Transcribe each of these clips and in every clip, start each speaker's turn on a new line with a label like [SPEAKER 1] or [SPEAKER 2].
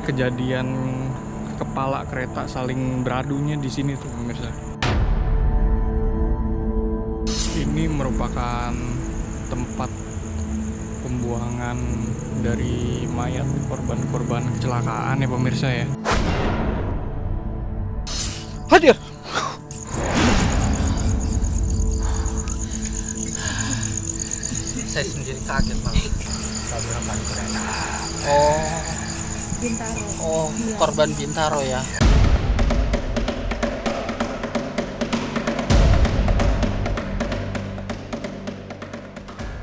[SPEAKER 1] kejadian kepala kereta saling beradunya di sini tuh pemirsa. Ini merupakan tempat pembuangan dari mayat korban-korban kecelakaan ya pemirsa ya. Hadir.
[SPEAKER 2] Saya sendiri kaget malah. Tabrakan kereta.
[SPEAKER 3] Bintaro.
[SPEAKER 2] Iya. Korban Bintaro ya.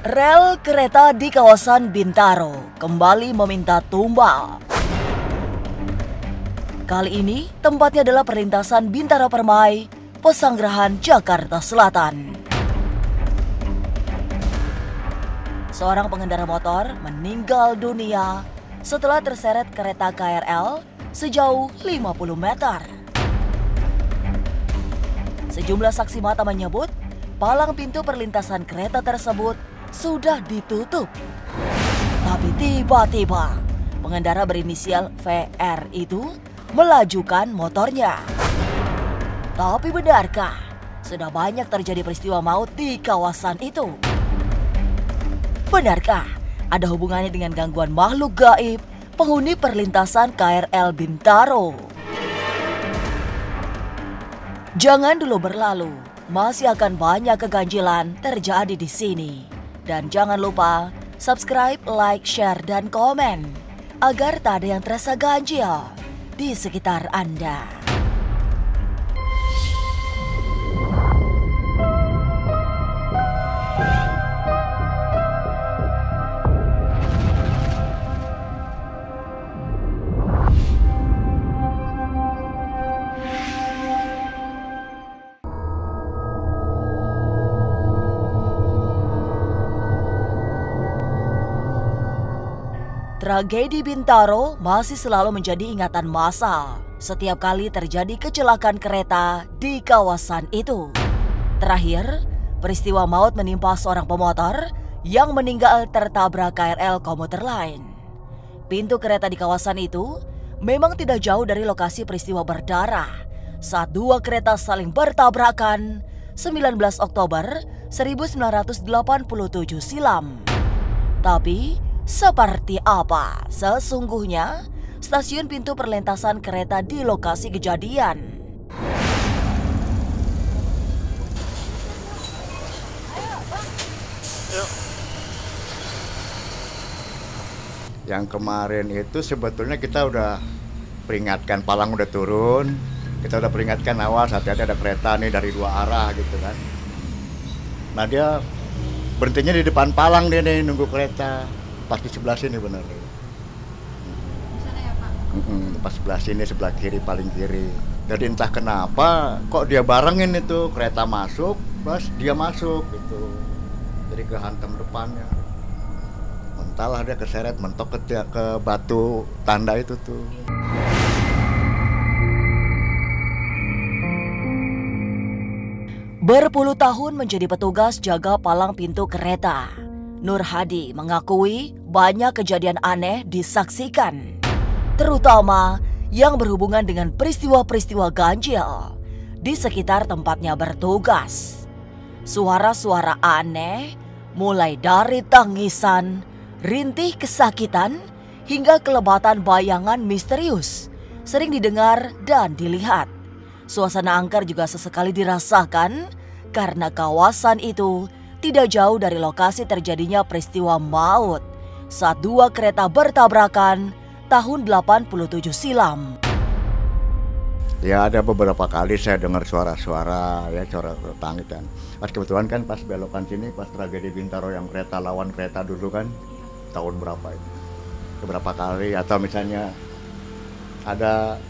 [SPEAKER 4] Rel kereta di kawasan Bintaro kembali meminta tumbal. Kali ini tempatnya adalah perlintasan Bintaro Permai, Pesanggerahan, Jakarta Selatan. Seorang pengendara motor meninggal dunia setelah terseret kereta KRL sejauh 50 meter. Sejumlah saksi mata menyebut palang pintu perlintasan kereta tersebut sudah ditutup. Tapi tiba-tiba pengendara berinisial VR itu melajukan motornya. Tapi benarkah sudah banyak terjadi peristiwa maut di kawasan itu? Benarkah ada hubungannya dengan gangguan makhluk gaib penghuni perlintasan KRL Bintaro? Jangan dulu berlalu, masih akan banyak keganjilan terjadi di sini. Dan jangan lupa subscribe, like, share, dan komen agar tak ada yang terasa ganjil di sekitar Anda. Tragedi Bintaro masih selalu menjadi ingatan massal setiap kali terjadi kecelakaan kereta di kawasan itu. Terakhir, peristiwa maut menimpa seorang pemotor yang meninggal tertabrak KRL komuter lain. Pintu kereta di kawasan itu memang tidak jauh dari lokasi peristiwa berdarah saat dua kereta saling bertabrakan 19 Oktober 1987 silam. Tapi seperti apa sesungguhnya stasiun pintu perlintasan kereta di lokasi kejadian?
[SPEAKER 5] Yang kemarin itu sebetulnya kita udah peringatkan, palang udah turun, kita udah peringatkan awas hati-hati ada kereta nih dari dua arah gitu kan. Nah dia berhentinya di depan palang dia nih nunggu kereta. Pas di sebelah sini bener.
[SPEAKER 3] Di sana ya Pak?
[SPEAKER 5] Pas sebelah sini, sebelah kiri, paling kiri. Jadi entah kenapa kok dia barengin itu kereta masuk, pas dia masuk gitu. Jadi kehantam depannya. Entahlah dia keseret mentok ke batu tanda itu tuh.
[SPEAKER 4] Berpuluh tahun menjadi petugas jaga palang pintu kereta, Nur Hadi mengakui banyak kejadian aneh disaksikan, terutama yang berhubungan dengan peristiwa-peristiwa ganjil di sekitar tempatnya bertugas. Suara-suara aneh mulai dari tangisan, rintih kesakitan, hingga kelebatan bayangan misterius sering didengar dan dilihat. Suasana angker juga sesekali dirasakan karena kawasan itu tidak jauh dari lokasi terjadinya peristiwa maut saat dua kereta bertabrakan tahun 87 silam.
[SPEAKER 5] Ya ada beberapa kali saya dengar suara-suara, ya suara tangisan. Pas kebetulan kan pas belokan sini, pas tragedi Bintaro yang kereta lawan kereta dulu kan, tahun berapa itu. Beberapa kali, atau misalnya ada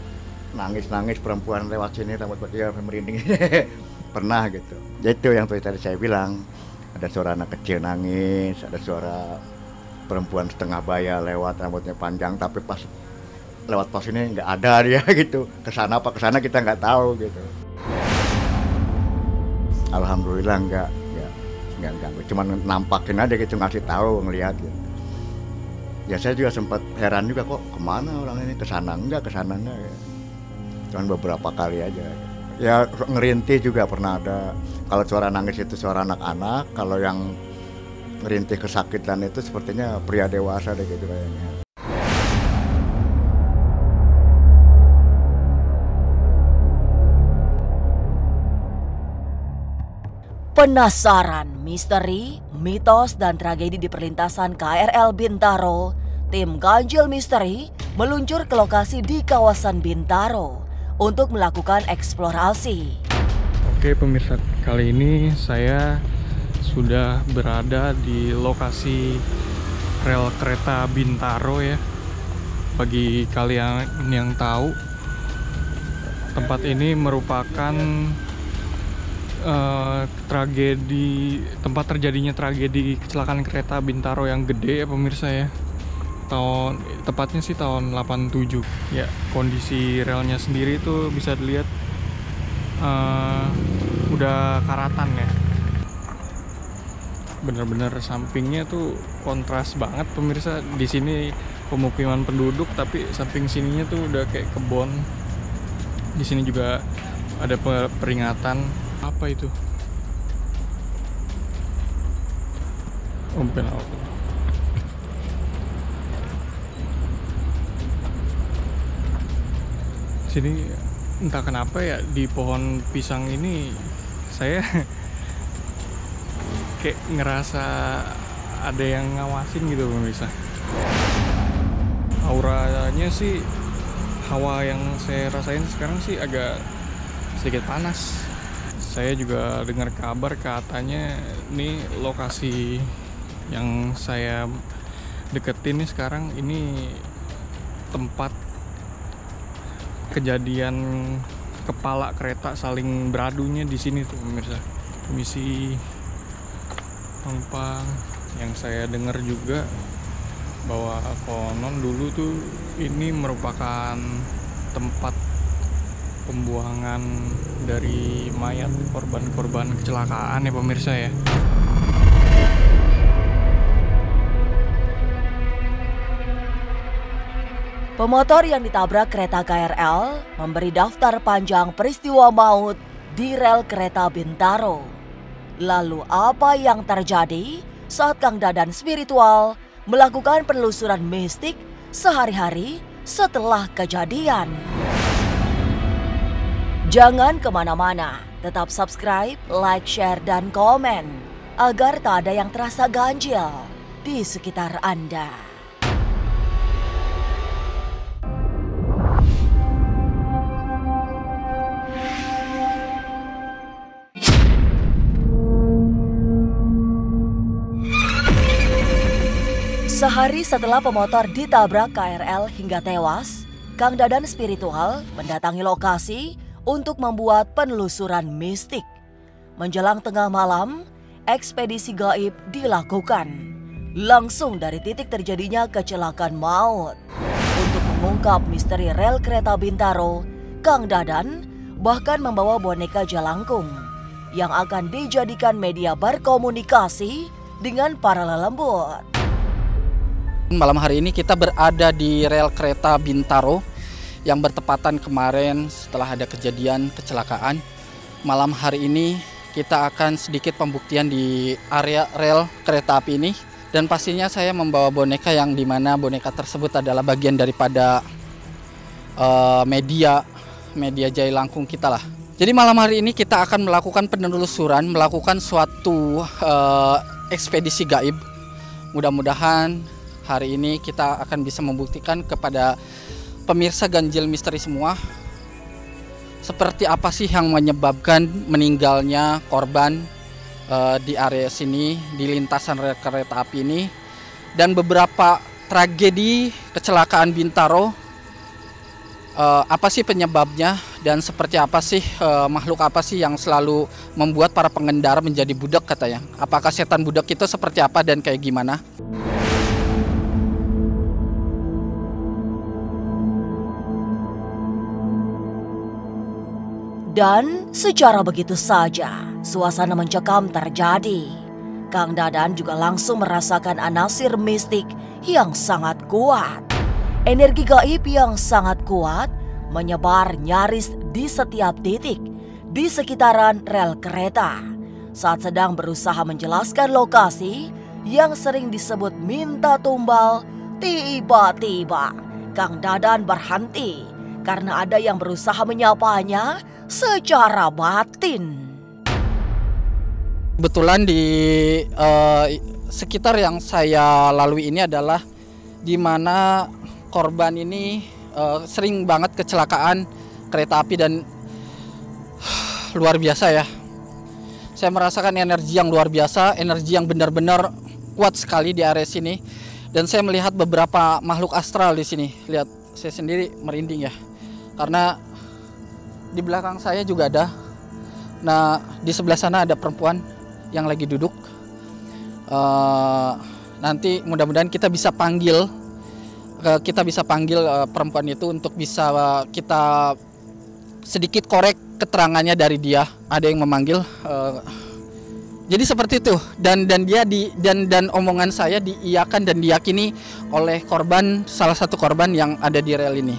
[SPEAKER 5] nangis-nangis perempuan lewat sini, rambut dia merinding. Pernah gitu. Itu yang tadi saya bilang. Ada suara anak kecil nangis, ada suara perempuan setengah baya lewat rambutnya panjang, tapi pas lewat pos ini nggak ada dia gitu. Kesana apa kesana kita nggak tahu gitu. Alhamdulillah nggak ganggu, cuman nampakin aja gitu, ngasih tahu, ngelihat gitu. Ya saya juga sempat heran juga, kok kemana orang ini, kesana enggak ya. Cuman beberapa kali aja. Ya ngerintih juga pernah ada. Kalau suara nangis itu suara anak-anak, kalau yang ngerintih kesakitan itu sepertinya pria dewasa deh gitu kayaknya.
[SPEAKER 4] Penasaran misteri, mitos, dan tragedi di perlintasan KRL Bintaro, tim Ganjil Misteri meluncur ke lokasi di kawasan Bintaro untuk melakukan eksplorasi.
[SPEAKER 1] Oke pemirsa, kali ini saya sudah berada di lokasi rel kereta Bintaro ya. Bagi kalian yang tahu, tempat ini merupakan tempat terjadinya tragedi kecelakaan kereta Bintaro yang gede ya pemirsa ya. Tepatnya sih tahun 87 ya. Kondisi relnya sendiri tuh bisa dilihat udah karatan ya, bener-bener sampingnya tuh kontras banget pemirsa. Di sini pemukiman penduduk, tapi samping sininya tuh udah kayak kebon. Di sini juga ada peringatan. Apa itu? Oh, bukan apa. Sini entah kenapa ya, di pohon pisang ini saya kayak ngerasa ada yang ngawasin gitu pemirsa. Auranya sih, hawa yang saya rasain sekarang sih agak sedikit panas. Saya juga dengar kabar katanya nih lokasi yang saya deketin nih sekarang ini tempat kejadian kepala kereta saling beradunya di sini tuh pemirsa. Misi penumpang yang saya dengar juga bahwa konon dulu tuh ini merupakan tempat pembuangan dari mayat korban-korban kecelakaan ya pemirsa ya.
[SPEAKER 4] Pemotor yang ditabrak kereta KRL memberi daftar panjang peristiwa maut di rel kereta Bintaro. Lalu apa yang terjadi saat Kang Dadan spiritual melakukan penelusuran mistik sehari-hari setelah kejadian? Jangan kemana-mana, tetap subscribe, like, share, dan komen agar tak ada yang terasa ganjil di sekitar Anda. Sehari setelah pemotor ditabrak KRL hingga tewas, Kang Dadan spiritual mendatangi lokasi untuk membuat penelusuran mistik. Menjelang tengah malam, ekspedisi gaib dilakukan langsung dari titik terjadinya kecelakaan maut. Untuk mengungkap misteri rel kereta Bintaro, Kang Dadan bahkan membawa boneka Jalangkung yang akan dijadikan media berkomunikasi dengan para lelembut.
[SPEAKER 2] Malam hari ini kita berada di rel kereta Bintaro yang bertepatan kemarin setelah ada kejadian kecelakaan. Malam hari ini kita akan sedikit pembuktian di area rel kereta api ini. Dan pastinya saya membawa boneka yang dimana boneka tersebut adalah bagian daripada media Jalangkung kita lah. Jadi malam hari ini kita akan melakukan penelusuran, melakukan suatu ekspedisi gaib. Mudah-mudahan hari ini kita akan bisa membuktikan kepada pemirsa Ganjil Misteri semua, seperti apa sih yang menyebabkan meninggalnya korban di area sini, di lintasan rel kereta api ini, dan beberapa tragedi kecelakaan Bintaro. Apa sih penyebabnya, dan seperti apa sih makhluk apa sih yang selalu membuat para pengendara menjadi budak katanya. Apakah setan budak itu seperti apa dan kayak gimana?
[SPEAKER 4] Dan secara begitu saja, suasana mencekam terjadi. Kang Dadan juga langsung merasakan anasir mistik yang sangat kuat. Energi gaib yang sangat kuat menyebar nyaris di setiap titik di sekitaran rel kereta. Saat sedang berusaha menjelaskan lokasi yang sering disebut minta tumbal, tiba-tiba Kang Dadan berhenti karena ada yang berusaha menyapanya secara batin.
[SPEAKER 2] Kebetulan di sekitar yang saya lalui ini adalah di mana korban ini sering banget kecelakaan kereta api dan luar biasa ya. Saya merasakan energi yang luar biasa, energi yang benar-benar kuat sekali di area sini. Dan saya melihat beberapa makhluk astral di sini. Lihat, saya sendiri merinding ya. Karena di belakang saya juga ada. Nah, di sebelah sana ada perempuan yang lagi duduk. Nanti mudah-mudahan kita bisa panggil perempuan itu untuk bisa kita sedikit korek keterangannya dari dia. Ada yang memanggil. Jadi seperti itu, dan omongan saya diiyakan dan diyakini oleh salah satu korban yang ada di rel ini.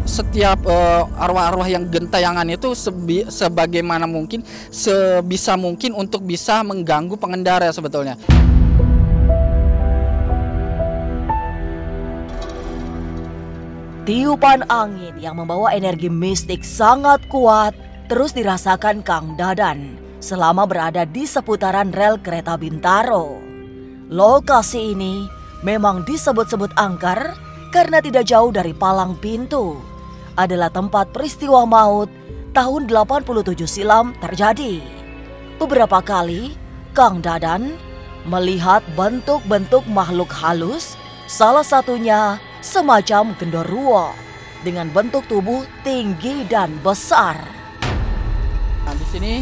[SPEAKER 2] Setiap arwah-arwah yang gentayangan itu sebagaimana mungkin, sebisa mungkin untuk bisa mengganggu pengendara sebetulnya.
[SPEAKER 4] Tiupan angin yang membawa energi mistik sangat kuat terus dirasakan Kang Dadan selama berada di seputaran rel kereta Bintaro. Lokasi ini memang disebut-sebut angker karena tidak jauh dari palang pintu. Adalah tempat peristiwa maut tahun 87 silam terjadi. Beberapa kali Kang Dadan melihat bentuk-bentuk makhluk halus, salah satunya semacam genderuwo dengan bentuk tubuh tinggi dan besar.
[SPEAKER 2] Nah, di sini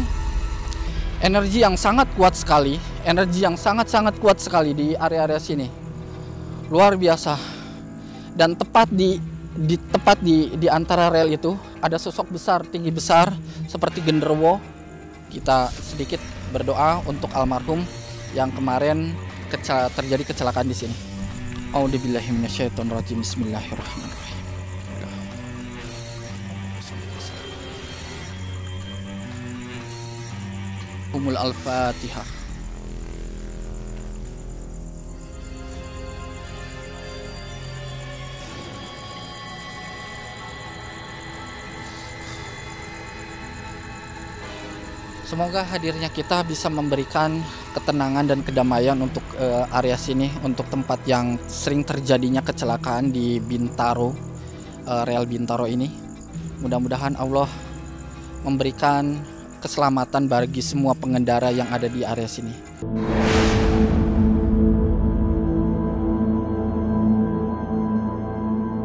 [SPEAKER 2] energi yang sangat kuat sekali, sangat kuat sekali di area-area sini. Luar biasa. Dan tepat di antara rel itu ada sosok besar, tinggi besar seperti genderuwo. Kita sedikit berdoa untuk almarhum yang kemarin terjadi kecelakaan di sini. A'udzubillahi minasyaitonirrajim. Bismillahirrahmanirrahim. Umul Al-Fatihah. Semoga hadirnya kita bisa memberikan ketenangan dan kedamaian untuk area sini, untuk tempat yang sering terjadinya kecelakaan di Bintaro, rel Bintaro ini. Mudah-mudahan Allah memberikan keselamatan bagi semua pengendara yang ada di area sini.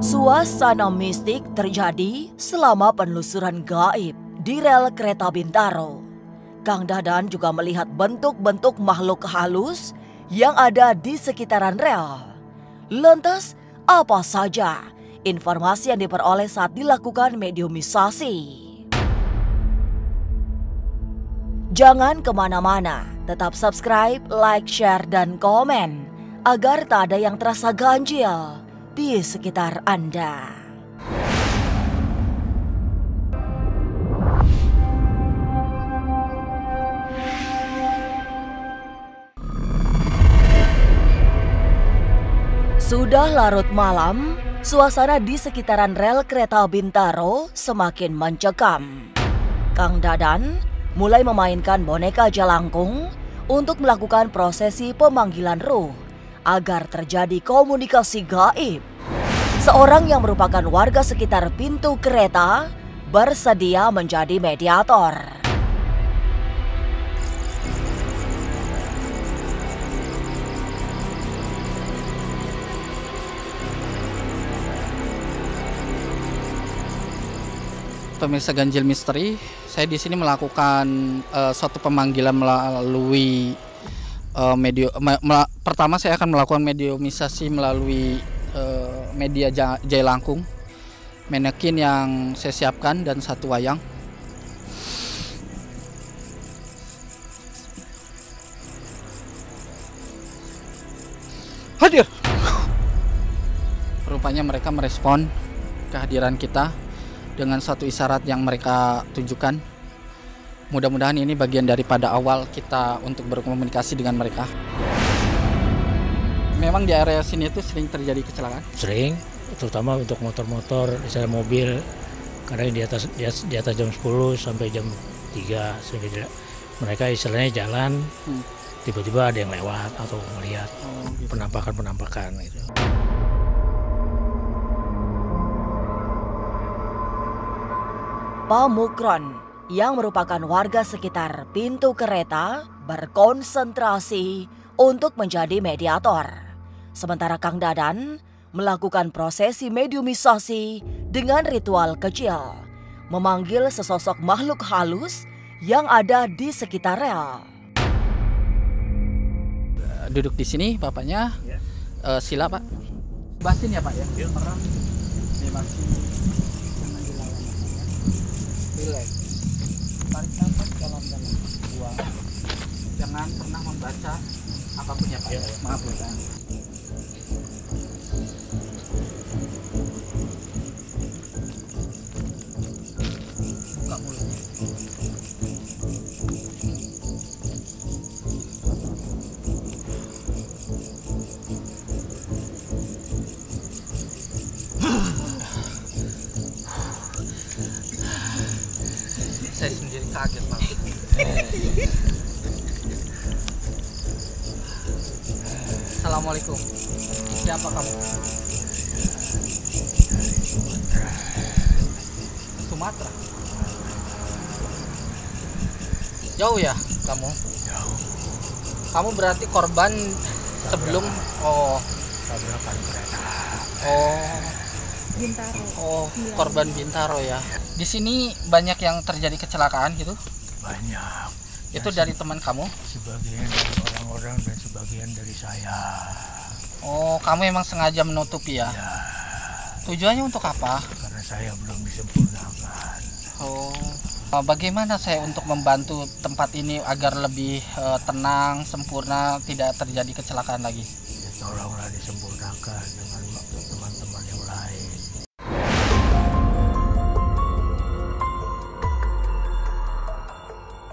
[SPEAKER 4] Suasana mistik terjadi selama penelusuran gaib di rel kereta Bintaro. Kang Dadan juga melihat bentuk-bentuk makhluk halus yang ada di sekitaran rel. Lantas, apa saja informasi yang diperoleh saat dilakukan mediumisasi? Jangan kemana-mana, tetap subscribe, like, share, dan komen agar tak ada yang terasa ganjil di sekitar Anda. Sudah larut malam, suasana di sekitaran rel kereta Bintaro semakin mencekam. Kang Dadan mulai memainkan boneka jalangkung untuk melakukan prosesi pemanggilan ruh agar terjadi komunikasi gaib. Seorang yang merupakan warga sekitar pintu kereta bersedia menjadi mediator.
[SPEAKER 2] Pemirsa Ganjil Misteri, saya di sini melakukan suatu pemanggilan melalui pertama saya akan melakukan mediumisasi melalui media jailangkung, manekin yang saya siapkan dan satu wayang. rupanya mereka merespon kehadiran kita dengan satu isyarat yang mereka tunjukkan. Mudah-mudahan ini bagian daripada awal kita untuk berkomunikasi dengan mereka. Memang di area sini itu sering terjadi kecelakaan?
[SPEAKER 6] Sering, terutama untuk motor-motor, misalnya mobil, kadang di atas jam 10 sampai jam 3 sehingga mereka istilahnya jalan, tiba-tiba ada yang lewat atau melihat penampakan gitu.
[SPEAKER 4] Pak Mukron yang merupakan warga sekitar pintu kereta berkonsentrasi untuk menjadi mediator. Sementara Kang Dadan melakukan prosesi mediumisasi dengan ritual kecil, memanggil sesosok makhluk halus yang ada di sekitar rel.
[SPEAKER 2] Duduk di sini bapaknya, sila Pak. Basin ya Pak ya? Masih relax. Tarik nafas dalam-dalam. Buang. Jangan pernah membaca apapun ya Pak. Maaf ya Pak. Buka mulutnya. Saya sendiri kaget Pak. Assalamualaikum. Siapa kamu? Sumatera. Jauh ya kamu?
[SPEAKER 6] Jauh.
[SPEAKER 2] Kamu berarti korban sebelum
[SPEAKER 6] Tabrakan kereta.
[SPEAKER 3] Bintaro.
[SPEAKER 2] Korban Bintaro ya. Di sini banyak yang terjadi kecelakaan gitu.
[SPEAKER 6] Banyak.
[SPEAKER 2] Itu dari teman kamu?
[SPEAKER 6] Sebagian dari orang-orang dan sebagian dari saya.
[SPEAKER 2] Oh, kamu emang sengaja menutupi ya?
[SPEAKER 6] Ya,
[SPEAKER 2] Tujuannya untuk apa?
[SPEAKER 6] karena saya belum disempurnakan.
[SPEAKER 2] Bagaimana saya untuk membantu tempat ini agar lebih tenang, sempurna, tidak terjadi kecelakaan lagi?
[SPEAKER 6] Ya, tolonglah disempurnakan dengan teman-teman yang lain.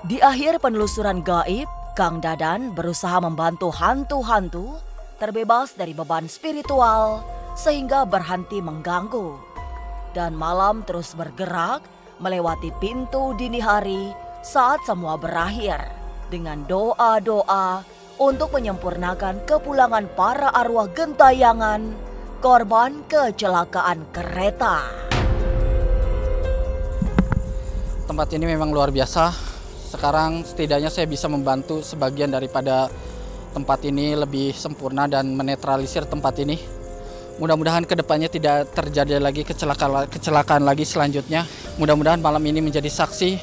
[SPEAKER 4] Di akhir penelusuran gaib, Kang Dadan berusaha membantu hantu-hantu terbebas dari beban spiritual sehingga berhenti mengganggu. Dan malam terus bergerak melewati pintu dini hari saat semua berakhir dengan doa-doa untuk menyempurnakan kepulangan para arwah gentayangan korban kecelakaan kereta.
[SPEAKER 2] Tempat ini memang luar biasa. Sekarang setidaknya saya bisa membantu sebagian daripada tempat ini lebih sempurna dan menetralisir tempat ini. Mudah-mudahan kedepannya tidak terjadi lagi kecelakaan lagi selanjutnya. Mudah-mudahan malam ini menjadi saksi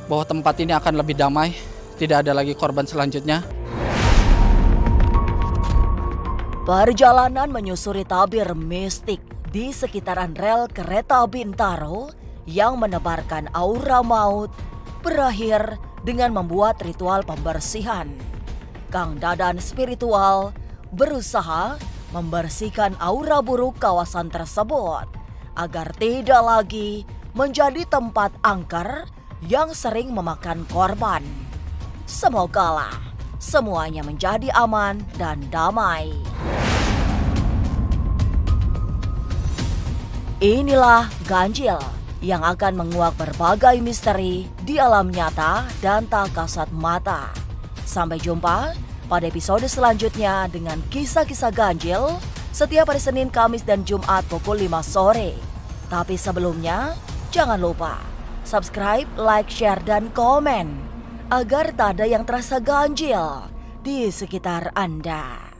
[SPEAKER 2] bahwa tempat ini akan lebih damai, tidak ada lagi korban selanjutnya.
[SPEAKER 4] Perjalanan menyusuri tabir mistik di sekitaran rel kereta Bintaro yang menebarkan aura maut berakhir dengan membuat ritual pembersihan. Kang Dadan spiritual berusaha membersihkan aura buruk kawasan tersebut agar tidak lagi menjadi tempat angker yang sering memakan korban. Semogalah semuanya menjadi aman dan damai. Inilah Ganjil yang akan menguak berbagai misteri di alam nyata dan tak kasat mata. Sampai jumpa pada episode selanjutnya dengan kisah-kisah ganjil setiap hari Senin, Kamis, dan Jumat pukul 5 sore. Tapi sebelumnya, jangan lupa subscribe, like, share, dan komen agar tak ada yang terasa ganjil di sekitar Anda.